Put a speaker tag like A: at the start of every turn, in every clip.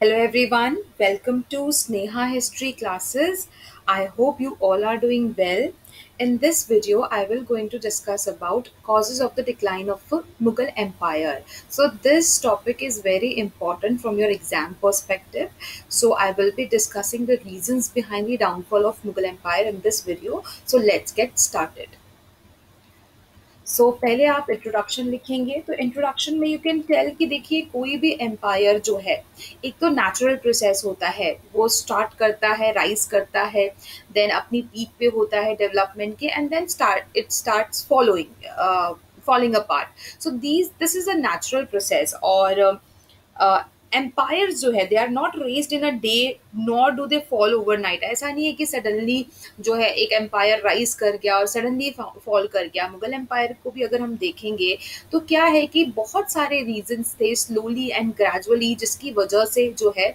A: Hello everyone, welcome to Sneha History classes. I hope you all are doing well. In this video, I will going to discuss about causes of the decline of Mughal Empire. So this topic is very important from your exam perspective. So I will be discussing the reasons behind the downfall of Mughal Empire in this video. So let's get started. पहले आप introduction लिखेंगे तो introduction में you can tell कि देखिए कोई भी empire जो है एक तो नेचुरल प्रोसेस होता है, वो स्टार्ट करता है, राइज करता है, देन अपनी पीक पे होता है डेवलपमेंट के, and then starts following apart. So this is a natural process. और एम्पायर्स जो है they are not raised in a day, nor do they fall overnight. ऐसा नहीं है कि सडनली जो है एक एम्पायर राइज कर गया और सडनली फॉल कर गया. मुगल एम्पायर को भी अगर हम देखेंगे तो क्या है कि बहुत सारे रीजंस थे स्लोली एंड ग्रेजुअली, जिसकी वजह से जो है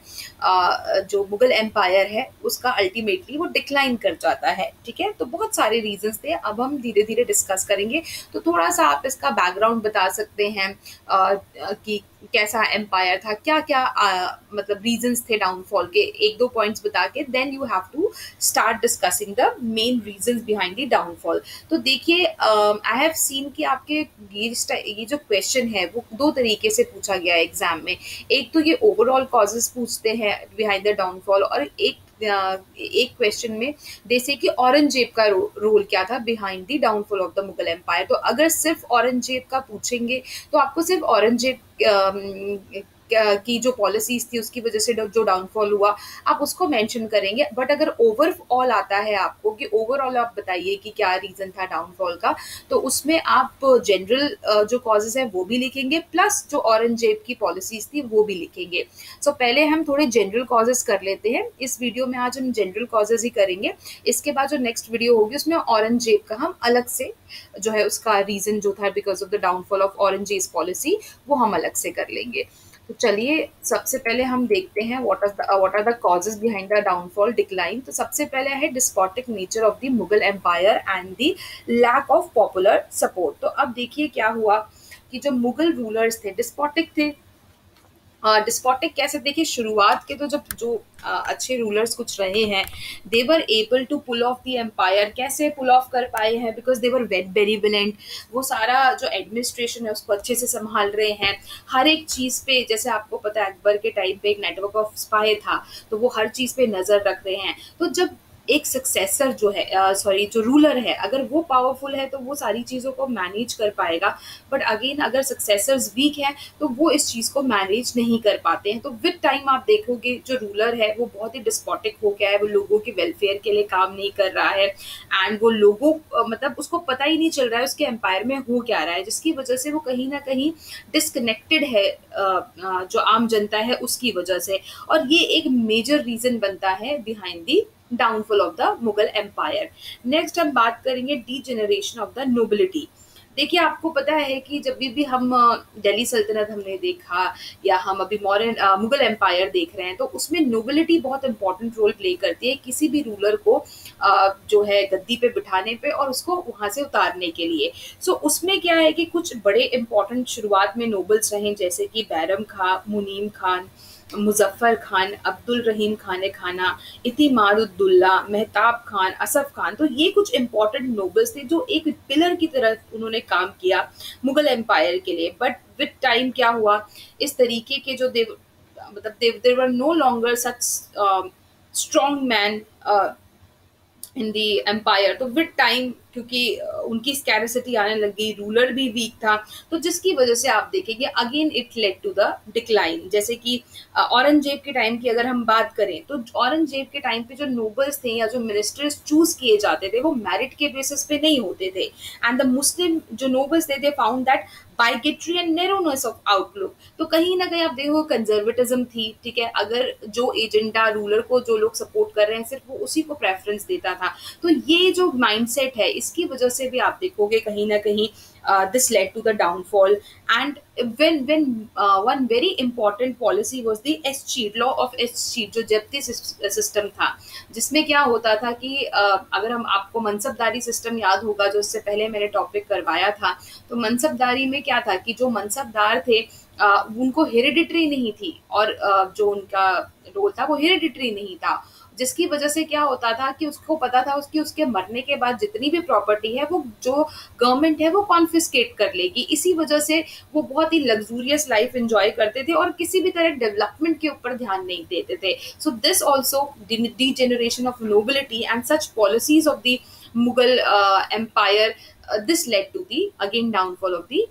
A: जो मुगल एम्पायर है उसका अल्टीमेटली वो डिक्लाइन कर जाता है. ठीक है, तो बहुत सारे रीजंस थे, अब हम धीरे धीरे डिस्कस करेंगे. तो थोड़ा सा आप इसका बैकग्राउंड बता सकते हैं कि कैसा एम्पायर था, क्या क्या मतलब रीजंस थे डाउनफॉल के, एक दो पॉइंट्स बता के then you have to start discussing the main reasons behind the downfall. तो देखिए आई हैव सीन कि आपके ये जो क्वेश्चन है वो दो तरीके से पूछा गया है एग्जाम में. एक तो ये ओवरऑल कॉजेज पूछते हैं बिहाइंड द डाउनफॉल, और एक क्वेश्चन में जैसे कि औरंगजेब का रोल क्या था behind the downfall of the Mughal empire. तो अगर सिर्फ औरंगजेब का पूछेंगे तो आपको सिर्फ औरंगजेब की जो पॉलिसीज थी उसकी वजह से जो डाउनफॉल हुआ आप उसको मेंशन करेंगे. बट अगर ओवरऑल आता है आपको कि ओवरऑल आप बताइए कि क्या रीजन था डाउनफॉल का, तो उसमें आप जनरल जो कॉजेज है वो भी लिखेंगे, प्लस जो औरंगजेब की पॉलिसीज थी वो भी लिखेंगे. पहले हम थोड़े जनरल कॉजेज कर लेते हैं. इस वीडियो में आज हम जनरल कॉजेज ही करेंगे. इसके बाद जो नेक्स्ट वीडियो होगी उसमें औरंगजेब का हम अलग से जो है उसका रीजन जो था because of the downfall of Aurangzeb policy वो हम अलग से कर लेंगे. तो चलिए सबसे पहले हम देखते हैं what are the causes behind the downfall decline. तो सबसे पहले है despotic nature of the Mughal empire and the lack of popular support. तो अब देखिए क्या हुआ कि जो मुगल रूलर्स थे डिस्पोटिक थे. डिस्पोटिक कैसे, देखिए शुरुआत के तो जब जो अच्छे रूलर्स कुछ रहे हैं they were able to pull off the empire. कैसे पुल ऑफ कर पाए हैं? बिकॉज दे वर वेट बेनिवलेंट. वो सारा जो एडमिनिस्ट्रेशन है उसको अच्छे से संभाल रहे हैं. हर एक चीज़ पे, जैसे आपको पता है अकबर के टाइम पे एक नेटवर्क ऑफ स्पाई था, तो वो हर चीज़ पे नज़र रख रहे हैं. तो जब एक सक्सेसर जो है सॉरी जो रूलर है अगर वो पावरफुल है तो वो सारी चीज़ों को मैनेज कर पाएगा. बट अगेन अगर सक्सेसर्स वीक हैं तो वो इस चीज़ को मैनेज नहीं कर पाते हैं. तो विद टाइम आप देखोगे जो रूलर है वो बहुत ही डिस्पोटिक हो गया है, वो लोगों के वेलफेयर के लिए काम नहीं कर रहा है, एंड वो लोगों मतलब उसको पता ही नहीं चल रहा है उसके एम्पायर में हो क्या रहा है, जिसकी वजह से वो कहीं ना कहीं डिस्कनेक्टेड है जो आम जनता है उसकी वजह से. और ये एक मेजर रीजन बनता है behind the downfall of the Mughal empire. Next हम बात करेंगे डीजेनरेशन ऑफ द नोबिलिटी. देखिए आपको पता है कि जब भी हम दिल्ली सल्तनत हमने देखा या हम अभी मॉडर्न मुगल एम्पायर देख रहे हैं तो उसमें नोबिलिटी बहुत इंपॉर्टेंट रोल प्ले करती है किसी भी रूलर को जो है गद्दी पे बिठाने पे और उसको वहां से उतारने के लिए. उसमें क्या है कि कुछ बड़े इंपॉर्टेंट शुरुआत में नोबल्स रहे जैसे कि बैरम खां, मुनीम खान, मुजफ्फर खान, अब्दुल रहीम खान खाना, इतिमादुद्दौला, मेहताब खान, असफ खान. तो ये कुछ इंपॉर्टेंट नोबल्स थे जो एक पिलर की तरह उन्होंने काम किया मुगल एम्पायर के लिए. बट विद टाइम क्या हुआ, इस तरीके के जो मतलब there were no longer such strong man in the empire. तो विद टाइम क्योंकि उनकी स्कैरसिटी आने लगी, रूलर भी वीक था, तो जिसकी वजह से आप देखेंगे again it led to the decline. जैसे कि औरंगजेब के टाइम की अगर हम बात करें तो औरंगजेब के टाइम पे जो नोबल्स थे या जो मिनिस्टर्स चूज किए जाते थे वो मेरिट के बेसिस पे नहीं होते थे. एंड द मुस्लिम जो नोबल्स थे they found that bigotry and narrowness of outlook. तो कहीं ना कहीं आप देखो कंजर्वेटिज्म थी. ठीक है, अगर जो एजेंडा रूलर को जो लोग सपोर्ट कर रहे हैं सिर्फ वो उसी को प्रेफरेंस देता था. तो ये जो माइंडसेट है जिसकी वजह से भी आप देखोगे कहीं ना कहीं this led to the downfall. And when one very important policy was the Escheat law of Escheat, जो जब्ती सिस्टम था, जिसमें क्या होता था कि अगर हम आपको मनसबदारी सिस्टम याद होगा जो इससे पहले मैंने टॉपिक करवाया था, तो मनसबदारी में क्या था कि जो मनसबदार थे उनको हेरिडिटरी नहीं थी, और जो उनका रोल था वो हेरिडिटरी नहीं था, जिसकी वजह से क्या होता था कि उसको पता था उसके मरने के बाद जितनी भी प्रॉपर्टी है वो जो गवर्नमेंट है वो कॉन्फिस्केट कर लेगी। इसी वजह से वो बहुत ही लग्जूरियस लाइफ एंजॉय करते थे और किसी भी तरह डेवलपमेंट के ऊपर ध्यान नहीं देते थे। So this also degeneration of nobility and such policies of the Mughal empire, this led to the again downfall of the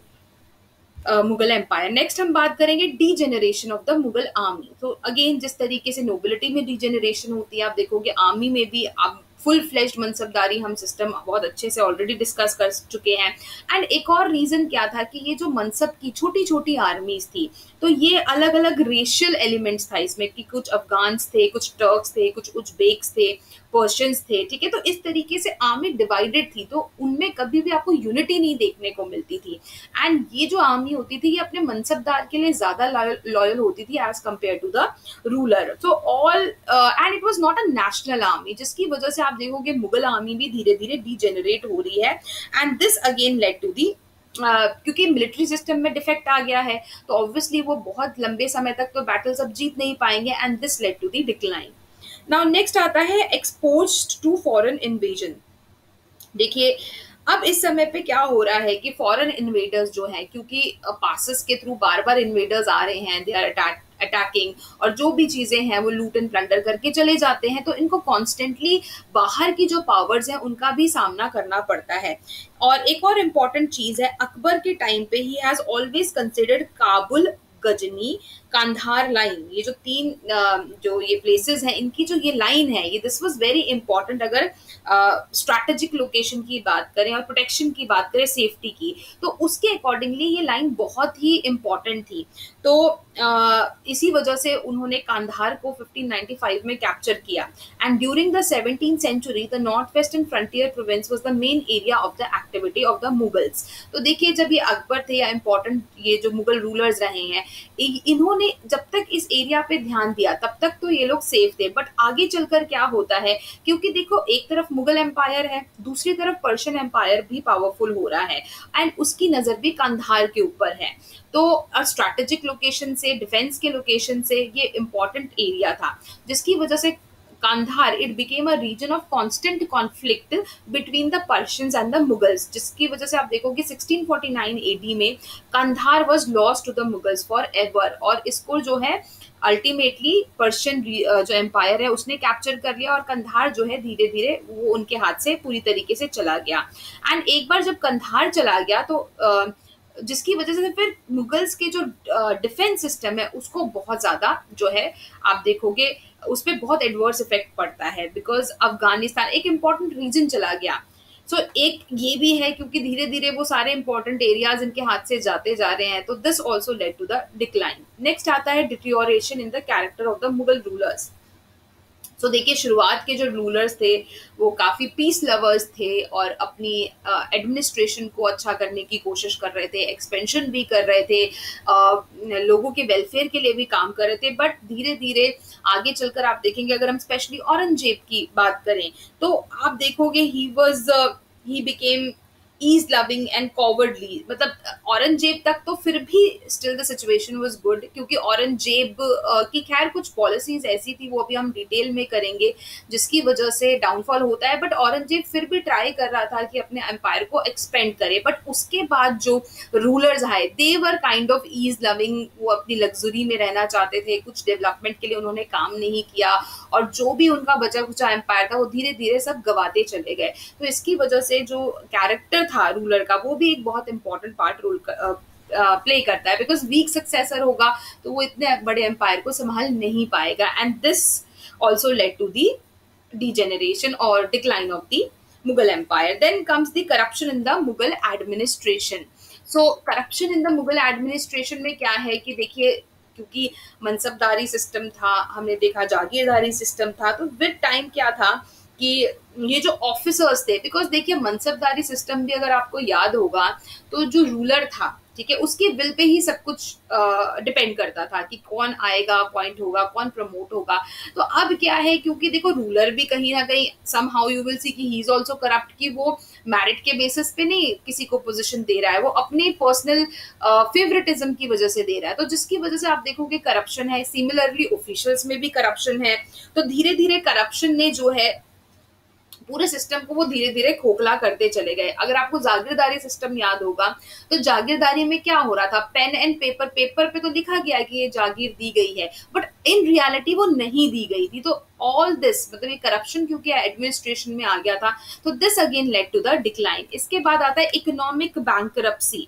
A: Mughal empire. Next हम बात करेंगे degeneration of the Mughal army. तो अगेन जिस तरीके से नोबिलिटी में डीजेनरेशन होती है, आप देखोगे आर्मी में भी आप फुल फ्लेश्ड मनसबदारी हम सिस्टम बहुत अच्छे से ऑलरेडी डिस्कस कर चुके हैं। एंड एक और रीजन क्या था कि ये जो मनसब की छोटी छोटी आर्मीज थी, तो ये अलग अलग रेशियल एलिमेंट्स था इसमें, कि कुछ अफगान्स थे, कुछ टर्क्स थे, कुछ उज्बेक्स थे, पर्शियंस थे, ठीक है। तो इस तरीके से आर्मी डिवाइडेड थी, तो उनमें कभी भी आपको यूनिटी नहीं देखने को मिलती थी। एंड ये जो आर्मी होती थी ये अपने मनसबदार के लिए ज्यादा लॉयल होती थी as compare to the ruler. So all and it was not a national army, जिसकी वजह से आप देखोगे मुगल आर्मी भी धीरे धीरे डीजेनरेट हो रही है। And this again led to the क्योंकि मिलिट्री सिस्टम में डिफेक्ट आ गया है, तो ऑब्वियसली वो बहुत लंबे समय तक तो बैटल्स अब जीत नहीं पाएंगे, and this led to the decline. Now next आता है एक्सपोज्ड टू फॉरेन इन्वेजन। देखिए अब इस समय पे क्या हो रहा है कि फॉरेन इन्वेडर्स जो हैं, क्योंकि पासेस के थ्रू बार बार इन्वेडर्स आ रहे हैं, दे आर अटैकिंग, और जो भी चीजें हैं वो लूट एंड प्लंडर करके चले जाते हैं, तो इनको कॉन्स्टेंटली बाहर की जो पावर्स हैं उनका भी सामना करना पड़ता है। और एक और इम्पॉर्टेंट चीज है, अकबर के टाइम पे ही has always considered Kabul, Ghazni, Kandahar line, ये जो तीन जो ये प्लेसेस हैं, इनकी जो ये लाइन है, ये दिस वाज वेरी इंपॉर्टेंट अगर स्ट्रैटेजिक लोकेशन की बात करें और प्रोटेक्शन की बात करें, सेफ्टी की, तो उसके अकॉर्डिंगली ये लाइन बहुत ही इंपॉर्टेंट थी। तो इसी वजह से उन्होंने कांधार को 1595 में कैप्चर किया। And during the 17th century the north western frontier province was the main area of the activity of the Mughals. तो देखिए जब ये अकबर थे या इंपॉर्टेंट ये जो मुगल रूलर्स रहे हैं, इन्होंने जब तक इस एरिया पे ध्यान दिया तब तक तो ये लोग सेफ थे। बट आगे चलकर क्या होता है, क्योंकि देखो एक तरफ मुगल एम्पायर है, दूसरी तरफ पर्शियन एम्पायर भी पावरफुल हो रहा है, एंड उसकी नजर भी कंधार के ऊपर है। तो स्ट्रैटेजिक लोकेशन से, डिफेंस के लोकेशन से ये इंपॉर्टेंट एरिया था, जिसकी वजह से Kandahar, it became a region of constant conflict between the Persians and the Mughals, जिसकी वजह से आप देखोगे 1649 AD में Kandahar was lost to the Mughals forever, और इसको जो है अल्टीमेटली पर्शियन जो एम्पायर है उसने कैप्चर कर लिया, और कंधार जो है धीरे धीरे वो उनके हाथ से पूरी तरीके से चला गया। एंड एक बार जब कंधार चला गया तो जिसकी वजह से फिर मुगल्स के जो डिफेंस सिस्टम है उसको बहुत ज्यादा जो है आप देखोगे उस पर बहुत एडवर्स इफेक्ट पड़ता है, बिकॉज अफगानिस्तान एक इम्पॉर्टेंट रीजन चला गया। सो एक ये भी है क्योंकि धीरे धीरे वो सारे इंपॉर्टेंट एरियाज इनके हाथ से जाते जा रहे हैं, तो this also led to the decline. Next आता है deterioration in the character of the Mughal rulers. So देखिए शुरुआत के जो रूलर्स थे वो काफ़ी पीस लवर्स थे और अपनी एडमिनिस्ट्रेशन को अच्छा करने की कोशिश कर रहे थे, एक्सपेंशन भी कर रहे थे, लोगों के वेलफेयर के लिए भी काम कर रहे थे। बट धीरे धीरे आगे चलकर आप देखेंगे, अगर हम स्पेशली औरंगजेब की बात करें तो आप देखोगे he became ease loving and cowardly. मतलब औरंगजेब तक तो फिर भी still the situation was good, क्योंकि औरंगजेब की खैर कुछ पॉलिसीज ऐसी थी, वो अभी हम डिटेल में करेंगे, जिसकी वजह से डाउनफॉल होता है। बट औरंगजेब फिर भी ट्राई कर रहा था कि अपने एम्पायर को एक्सपेंड करे। बट उसके बाद जो रूलर्स आए they were kind of ease loving, वो अपनी लग्जरी में रहना चाहते थे, कुछ डेवलपमेंट के लिए उन्होंने काम नहीं किया, और जो भी उनका बचा कुचा एम्पायर था वो धीरे धीरे सब गवाते चले गए। तो इसकी वजह से जो कैरेक्टर था रूलर का वो भी एक बहुत इंपॉर्टेंट पार्ट रोल प्ले करता है, बिकॉज वीक सक्सेसर होगा तो वो इतने बड़े एम्पायर को संभाल नहीं पाएगा। And this also led to the degeneration or decline of the Mughal empire. Then comes the corruption in the Mughal administration. So corruption in the Mughal administration में क्या है कि देखिए क्योंकि मनसबदारी सिस्टम था, हमने देखा जागीरदारी सिस्टम था, तो विद टाइम क्या था कि ये जो ऑफिसर्स थे, बिकॉज देखिए मनसबदारी सिस्टम भी अगर आपको याद होगा तो जो रूलर था, ठीक है, उसके विल पे ही सब कुछ डिपेंड करता था कि कौन आएगा, अपॉइंट होगा, कौन प्रमोट होगा। तो अब क्या है, क्योंकि देखो रूलर भी कहीं ना कहीं somehow you will see कि ही इज ऑल्सो करप्ट, कि वो मेरिट के बेसिस पे नहीं किसी को पोजीशन दे रहा है, वो अपने पर्सनल फेवरेटिज्म की वजह से दे रहा है, तो जिसकी वजह से आप देखोगे करप्शन है। सिमिलरली ऑफिशियल्स में भी करप्शन है। तो धीरे धीरे करप्शन ने जो है पूरे सिस्टम को वो धीरे धीरे खोखला करते चले गए। अगर आपको जागीरदारी सिस्टम याद होगा तो जागीरदारी में क्या हो रहा था, पेन एंड पेपर, पेपर पे तो लिखा गया कि ये जागीर दी गई है, बट इन रियलिटी वो नहीं दी गई थी। तो ऑल दिस मतलब ये करप्शन क्योंकि एडमिनिस्ट्रेशन में आ गया था, तो this again led to the decline. इसके बाद आता है इकोनॉमिक बैंकरप्सी।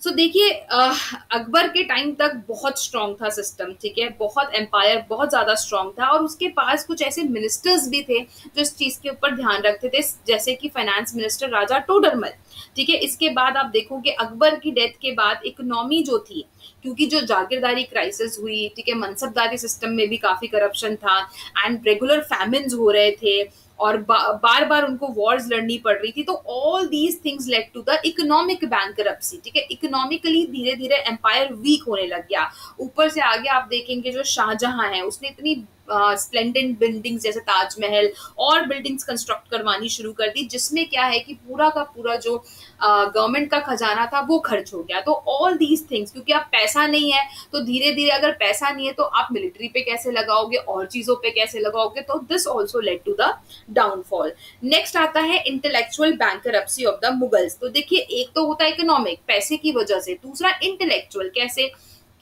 A: सो देखिए अकबर के टाइम तक बहुत स्ट्रांग था सिस्टम, ठीक है, बहुत एम्पायर बहुत ज्यादा स्ट्रांग था, और उसके पास कुछ ऐसे मिनिस्टर्स भी थे जो इस चीज के ऊपर ध्यान रखते थे, जैसे कि फाइनेंस मिनिस्टर राजा टोडरमल, ठीक है। इसके बाद आप देखोगे अकबर की डेथ के बाद इकोनॉमी जो थी, क्योंकि जो जागीरदारी क्राइसिस हुई, ठीक है, मनसबदारी सिस्टम में भी काफी करप्शन था, एंड रेगुलर फैमिन्स हो रहे थे, और बार बार उनको वॉर्स लड़नी पड़ रही थी, तो all these things led to the economic bankruptcy, ठीक है। इकोनॉमिकली धीरे धीरे एम्पायर वीक होने लग गया। ऊपर से आगे आप देखेंगे जो शाहजहां है उसने इतनी स्प्लेंडेड बिल्डिंग्स जैसे ताजमहल और बिल्डिंग्स कंस्ट्रक्ट करवानी शुरू कर दी, जिसमें क्या है कि पूरा का पूरा जो गवर्नमेंट का खजाना था वो खर्च हो गया। तो ऑल दीज थिंग्स, क्योंकि अब पैसा नहीं है, तो धीरे धीरे अगर पैसा नहीं है तो आप मिलिट्री पे कैसे लगाओगे और चीजों पे कैसे लगाओगे, तो this also led to the downfall. Next आता है intellectual bankruptcy of the Mughals. तो देखिए एक तो होता है इकोनॉमिक, पैसे की वजह से, दूसरा इंटेलेक्चुअल, कैसे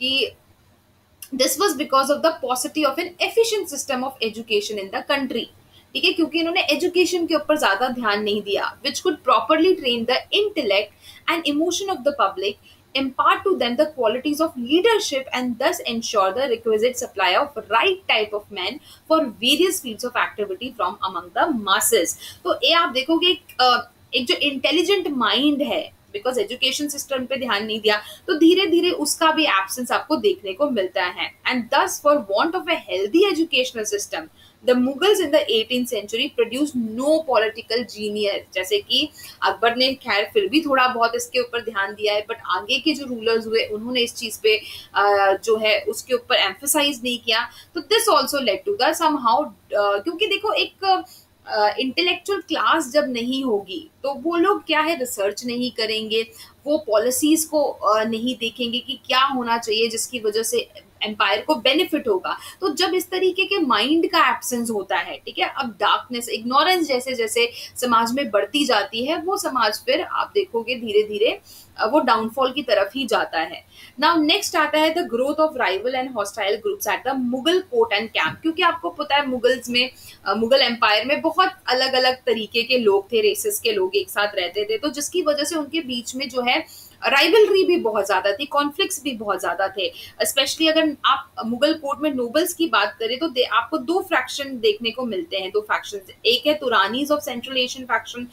A: कि this was because of the पॉसिटी of N efficient system of education in the country, ठीक है, क्योंकि इन्होंने एजुकेशन के ऊपर ज्यादा ध्यान नहीं दिया, which could properly train the intellect and emotion of the public, impart to them the qualities of leadership, and thus ensure the requisite supply of right type of men for various fields of activity from among the masses। तो ये आप देखोगे एक जो intelligent mind है, because education system पे ध्यान नहीं दिया, तो धीरे धीरे उसका भी एब्सेंस आपको देखने को मिलता है। And thus for want of a healthy educational system the Mughals in the 18th century produce no political genius. जैसे कि अकबर ने खैर फिर भी थोड़ा बहुत इसके ऊपर ध्यान दिया है, बट आगे के जो रूलर्स हुए उन्होंने इस चीज पे जो है उसके ऊपर एम्फेसाइज नहीं किया। तो this also led to the somehow, क्योंकि देखो एक इंटेलेक्चुअल क्लास जब नहीं होगी तो वो लोग क्या है, रिसर्च नहीं करेंगे, वो पॉलिसीज को नहीं देखेंगे कि क्या होना चाहिए जिसकी वजह से एम्पायर को बेनिफिट होगा। तो जब इस तरीके के माइंड का एब्सेंस होता है, ठीक है, अब डार्कनेस, इग्नोरेंस जैसे जैसे समाज में बढ़ती जाती है, वो समाज फिर आप देखोगे धीरे धीरे वो डाउनफॉल की तरफ ही जाता है। नाउ नेक्स्ट आता है the growth of rival and hostile groups eight the Mughal court and camp. क्योंकि आपको पता है मुगल्स में मुगल एम्पायर में बहुत अलग अलग तरीके के लोग थे, रेसेस के लोग एक साथ रहते थे, तो जिसकी वजह से उनके बीच में जो है राइवलरी भी बहुत ज्यादा थी, कॉन्फ्लिक्ट्स भी बहुत ज्यादा थे। स्पेशली अगर आप मुगल कोर्ट में नोबल्स की बात करें तो आपको दो फ्रैक्शन देखने को मिलते हैं, दो फैक्शन, एक है Turanis of Central Asian faction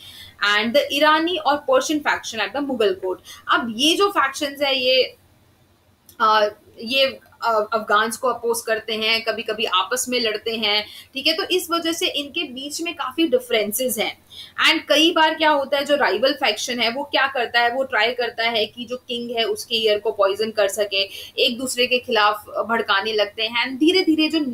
A: and the Irani और Persian faction at the Mughal court. अब ये जो फैक्शंस है ये अफगान्स को अपोज करते हैं, कभी कभी आपस में लड़ते हैं, ठीक है, तो इस वजह से इनके बीच में काफी डिफरेंसेस हैं। एंड कई बार क्या होता है, जो राइवल फैक्शन है वो क्या करता है, वो ट्राई करता है कि जो किंग है उसके ईयर को पॉइजन कर सके, एक दूसरे के खिलाफ भड़काने लगते हैं, धीरे धीरे जो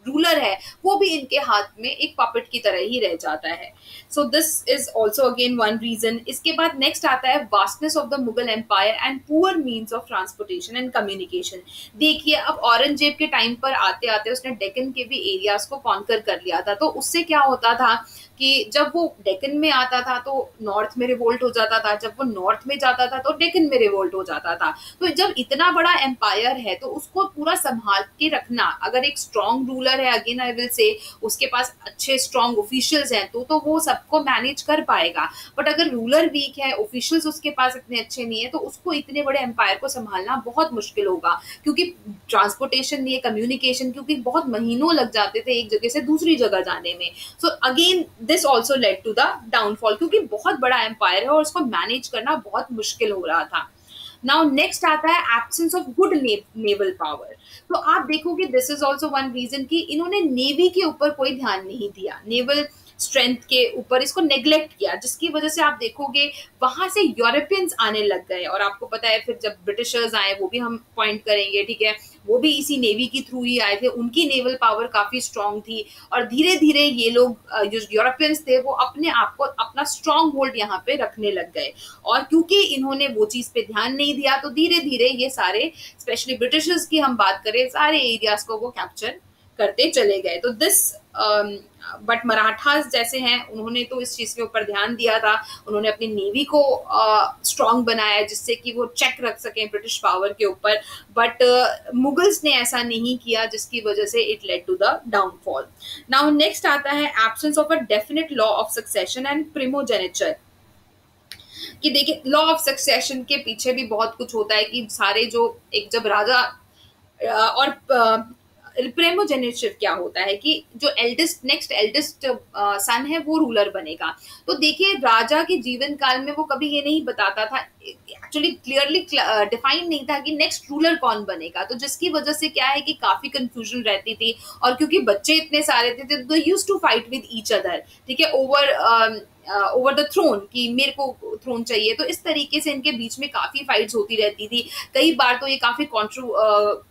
A: रूलर है वो भी इनके हाथ में एक पपेट की तरह ही रह जाता है। So this is also again one reason. इसके बाद नेक्स्ट आता है vastness of the Mughal empire and poor means of transportation and communication. देखिए अब औरंगजेब के टाइम पर आते आते उसने डेक्कन के भी एरियाज को कॉन्कर कर लिया था, तो उससे क्या होता था कि जब वो डेक्कन में आता था तो नॉर्थ में रिवोल्ट हो जाता था, जब वो नॉर्थ में जाता था तो डेक्कन में रिवोल्ट हो जाता था। तो जब इतना बड़ा एम्पायर है तो उसको पूरा संभाल के रखना, अगर एक स्ट्रॉन्ग रूलर है, अगेन आई विल से, उसके पास अच्छे स्ट्रॉन्ग ऑफिशियल्स हैं तो वो सबको मैनेज कर पाएगा। बट अगर रूलर वीक है, ऑफिशियल्स उसके पास इतने अच्छे नहीं है, तो उसको इतने बड़े एम्पायर को संभालना बहुत मुश्किल होगा, क्योंकि ट्रांसपोर्टेशन नहीं है, कम्युनिकेशन, क्योंकि बहुत महीनों लग जाते थे एक जगह से दूसरी जगह जाने में। So again this also led to the downfall, क्योंकि बहुत बड़ा एम्पायर है और उसको मैनेज करना बहुत मुश्किल हो रहा था। नाउ नेक्स्ट आता है absence of good naval power. तो आप देखोगे this is also one reason कि इन्होंने नेवी के ऊपर कोई ध्यान नहीं दिया। नेवल स्ट्रेंथ के ऊपर इसको नेग्लेक्ट किया, जिसकी वजह से आप देखोगे वहां से यूरोपियंस आने लग गए। और आपको पता है फिर जब ब्रिटिशर्स आए, वो भी हम पॉइंट करेंगे, ठीक है, वो भी इसी नेवी के थ्रू ही आए थे, उनकी नेवल पावर काफी स्ट्रांग थी। और धीरे धीरे ये लोग जो यूरोपियंस थे वो अपने आप को अपना स्ट्रांग होल्ड यहाँ पे रखने लग गए। और क्योंकि इन्होंने वो चीज पे ध्यान नहीं दिया, तो धीरे धीरे ये सारे, स्पेशली ब्रिटिशर्स की हम बात करें, सारे एरियाज को वो कैप्चर करते चले गए। तो दिस बट मराठास जैसे हैं, उन्होंने तो इस चीज के ऊपर ध्यान दिया था, उन्होंने अपनी नेवी को स्ट्रांग बनाया जिससे कि वो चेक रख सकें ब्रिटिश पावर के ऊपर। बट मुगल्स ने ऐसा नहीं किया, जिसकी वजह से it led to the downfall. Now next आता है absence of a definite law of succession and primogeniture. कि देखिए लॉ ऑफ सक्सेशन के पीछे भी बहुत कुछ होता है कि सारे जो एक जब राजा और प्रेमोजेनेटिव क्या होता है कि जो एल्डेस्ट नेक्स्ट एल्डेस्ट सन है वो रूलर बनेगा। तो देखिए राजा के जीवन काल में वो कभी ये नहीं बताता था, एक्चुअली क्लियरली डिफाइन नहीं था कि नेक्स्ट रूलर कौन बनेगा। तो जिसकी वजह से क्या है कि काफी कंफ्यूजन रहती थी। और क्योंकि बच्चे इतने सारे थे, they used to fight with each other, ठीक है, ओवर द थ्रोन, कि मेरे को थ्रोन चाहिए। तो इस तरीके से इनके बीच में काफी फाइट्स होती रहती थी। कई बार तो ये काफी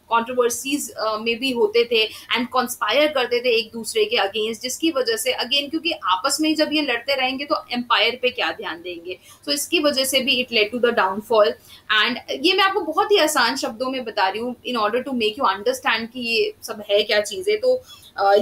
A: कॉन्ट्रोवर्सीज में भी होते थे एंड कॉन्स्पायर करते थे एक दूसरे के अगेंस्ट, जिसकी वजह से अगेन क्योंकि आपस में ही जब ये लड़ते रहेंगे तो एम्पायर पे क्या ध्यान देंगे। तो इसकी वजह से भी it led to the downfall. And ये मैं आपको बहुत ही आसान शब्दों में बता रही हूँ in order to make you understand कि ये सब है क्या चीजें। तो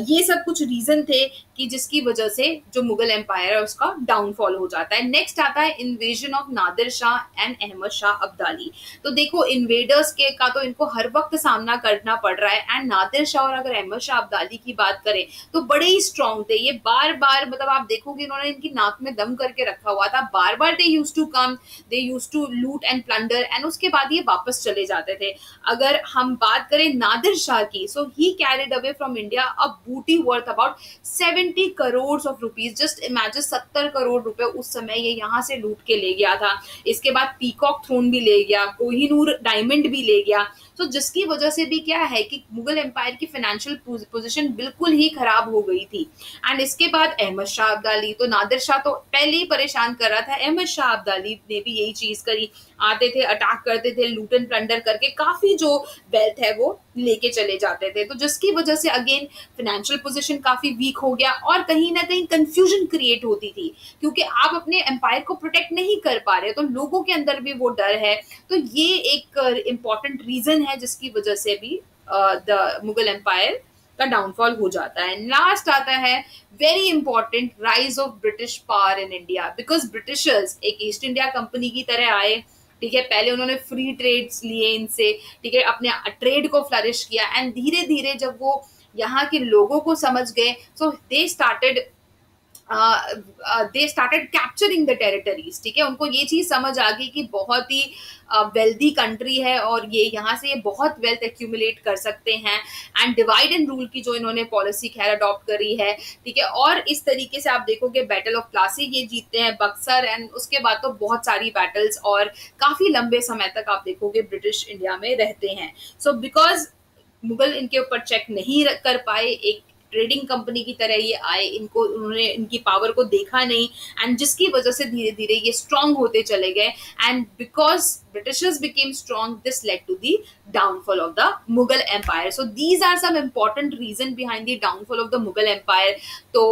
A: ये सब कुछ रीजन थे कि जिसकी वजह से जो मुगल एम्पायर है उसका डाउनफॉल हो जाता है। नेक्स्ट आता है invasion of Nadir Shah and Ahmad Shah Abdali. तो देखो इन्वेडर्स के का तो इनको हर वक्त सामना करना पड़ रहा है। एंड नादिर शाह और अगर अहमद शाह अब्दाली की बात करें तो बड़े ही स्ट्रांग थे। ये बार बार मतलब आप देखोगे इन्होंने इनकी नाक में दम करके रखा हुआ था। बार बार they used to come, they used to loot and plunder, and उसके बाद ये वापस चले जाते थे। अगर हम बात करें नादिर शाह की, so he carried away from India a booty worth about 70 crore of rupees. Just imagine 70 crore रुपए उस समय ये यहाँ से लूट के ले गया था। इसके बाद पीकॉक थ्रोन भी ले गया, कोहिनूर डायमंड भी ले गया। तो जिसकी वजह से भी क्या है कि मुगल एम्पायर की फाइनेंशियल पोजीशन बिल्कुल ही खराब हो गई थी। एंड इसके बाद अहमद शाह अब्दाली, तो नादिर शाह तो पहले ही परेशान कर रहा था, अहमद शाह अब्दाली ने भी यही चीज करी। आते थे, अटैक करते थे, लूट एंड प्लंडर करके काफी जो वेल्थ है वो लेके चले जाते थे। तो जिसकी वजह से अगेन फाइनेंशियल पोजीशन काफी वीक हो गया और कहीं ना कहीं कंफ्यूजन क्रिएट होती थी, क्योंकि आप अपने एम्पायर को प्रोटेक्ट नहीं कर पा रहे, तो लोगों के अंदर भी वो डर है। तो ये एक इम्पॉर्टेंट रीजन है जिसकी वजह से भी द मुगल एम्पायर का डाउनफॉल हो जाता है। लास्ट आता है very important rise of British power in India, because Britishers एक ईस्ट इंडिया कंपनी की तरह आए, ठीक है, पहले उन्होंने फ्री ट्रेड्स लिए इनसे, ठीक है, अपने ट्रेड को फ्लरिश किया। एंड धीरे धीरे जब वो यहाँ के लोगों को समझ गए, so they started capturing the territories, ठीक है, उनको ये चीज समझ आ गई कि बहुत ही वेल्दी कंट्री है और ये यहाँ से ये बहुत वेल्थ एक्यूमुलेट कर सकते हैं। एंड डिवाइड एंड रूल की जो इन्होंने पॉलिसी खैर अडॉप्ट करी है, ठीक है, और इस तरीके से आप देखोगे बैटल ऑफ प्लासी ये जीतते हैं, बक्सर, एंड उसके बाद तो बहुत सारी बैटल्स और काफी लंबे समय तक आप देखोगे ब्रिटिश इंडिया में रहते हैं। सो बिकॉज मुगल इनके ऊपर चेक नहीं कर पाए, एक ट्रेडिंग कंपनी की तरह ये आए, इनको उन्होंने इनकी पावर को देखा नहीं, एंड जिसकी वजह से धीरे धीरे ये स्ट्रांग होते चले गए। And because Britishers became strong, this led to the downfall of the Mughal Empire. So these are some important reason behind the downfall of the Mughal Empire. तो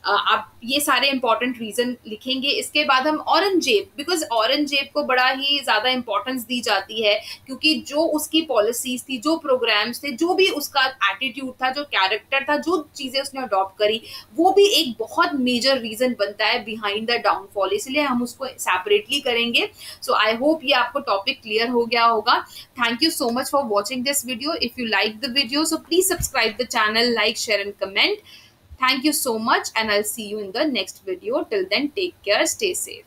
A: आप ये सारे इंपॉर्टेंट रीजन लिखेंगे। इसके बाद हम औरंगजेब, बिकॉज औरंगजेब को बड़ा ही ज्यादा इंपॉर्टेंस दी जाती है, क्योंकि जो उसकी पॉलिसीज थी, जो प्रोग्राम्स थे, जो भी उसका एटीट्यूड था, जो कैरेक्टर था, जो चीजें उसने अडॉप्ट करी, वो भी एक बहुत मेजर रीजन बनता है बिहाइंड द डाउनफॉल, इसलिए हम उसको सेपरेटली करेंगे। सो आई होप ये आपको टॉपिक क्लियर हो गया होगा। Thank you so much for watching this video. If you like the video, so please subscribe the channel, like, share and comment. Thank you so much and I'll see you in the next video. Till then, take care, stay safe.